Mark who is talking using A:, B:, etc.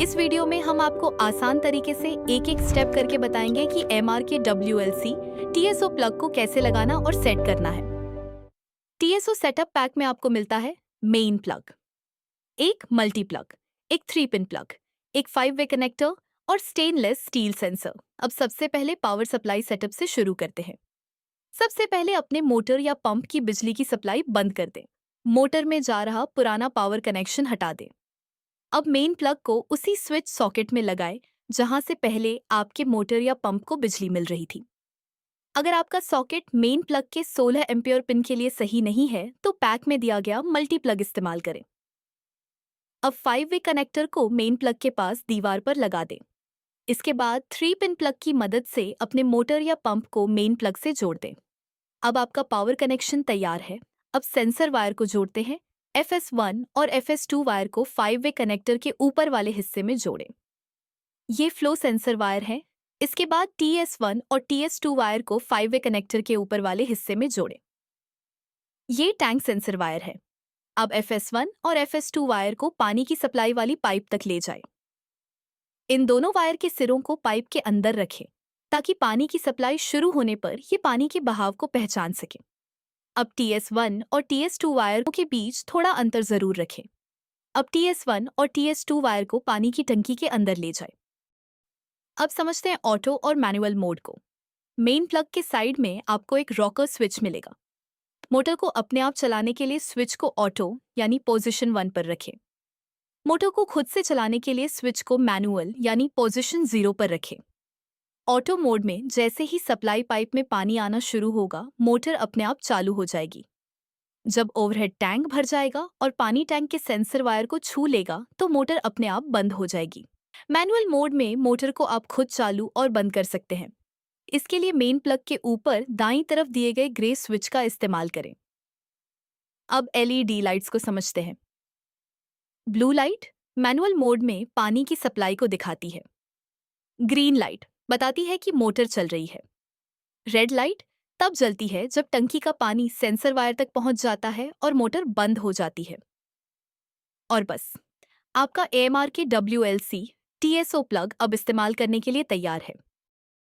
A: इस वीडियो में हम आपको आसान तरीके से एक एक स्टेप करके बताएंगे कि एमआर के WLC TSO प्लग को कैसे लगाना और सेट करना है। TSO सेटअप पैक में आपको मिलता है मेन प्लग, एक मल्टी प्लग, एक 3 पिन प्लग, एक 5 वे कनेक्टर और स्टेनलेस स्टील सेंसर। अब सबसे पहले पावर सप्लाई सेटअप से शुरू करते हैं। सबसे पहले अपने मोटर या पंप की बिजली की सप्लाई बंद कर दें। मोटर में जा रहा पुराना पावर कनेक्शन हटा दें। अब मेन प्लग को उसी स्विच सॉकेट में लगाएं जहां से पहले आपके मोटर या पंप को बिजली मिल रही थी। अगर आपका सॉकेट मेन प्लग के 16 एम्पियर पिन के लिए सही नहीं है तो पैक में दिया गया मल्टी प्लग इस्तेमाल करें। अब 5 वे कनेक्टर को मेन प्लग के पास दीवार पर लगा दें। इसके बाद 3 पिन प्लग की मदद से अपने मोटर या पंप को मेन प्लग से जोड़ दें। अब आपका पावर कनेक्शन तैयार है। अब सेंसर वायर को जोड़ते हैं। FS1 और FS2 वायर को 5 वे कनेक्टर के ऊपर वाले हिस्से में जोड़ें। ये फ्लो सेंसर वायर है। इसके बाद TS1 और TS2 वायर को 5 वे कनेक्टर के ऊपर वाले हिस्से में जोड़ें। ये टैंक सेंसर वायर है। अब FS1 और FS2 वायर को पानी की सप्लाई वाली पाइप तक ले जाएं। इन दोनों वायर के सिरों को पाइप के अंदर रखें ताकि पानी की सप्लाई शुरू होने पर ये पानी के बहाव को पहचान सके। अब TS1 और TS2 वायर के बीच थोड़ा अंतर जरूर रखें। अब TS1 और TS2 वायर को पानी की टंकी के अंदर ले जाएं। अब समझते हैं ऑटो और मैनुअल मोड को। मेन प्लग के साइड में आपको एक रॉकर स्विच मिलेगा। मोटर को अपने आप चलाने के लिए स्विच को ऑटो यानी पोजीशन 1 पर रखें। मोटर को खुद से चलाने के लिए स्विच को मैनुअल यानी पोजीशन 0 पर रखें। ऑटो मोड में जैसे ही सप्लाई पाइप में पानी आना शुरू होगा, मोटर अपने आप चालू हो जाएगी। जब ओवरहेड टैंक भर जाएगा और पानी टैंक के सेंसर वायर को छू लेगा तो मोटर अपने आप बंद हो जाएगी। मैनुअल मोड में मोटर को आप खुद चालू और बंद कर सकते हैं। इसके लिए मेन प्लग के ऊपर दाईं तरफ दिए गए ग्रे स्विच का इस्तेमाल करें। अब LED लाइट्स को समझते हैं। ब्लू लाइट मैनुअल मोड में पानी की सप्लाई को दिखाती है। ग्रीन लाइट बताती है कि मोटर चल रही है। रेड लाइट तब जलती है जब टंकी का पानी सेंसर वायर तक पहुंच जाता है और मोटर बंद हो जाती है। और बस, आपका AMR के WLC TSO प्लग अब इस्तेमाल करने के लिए तैयार है।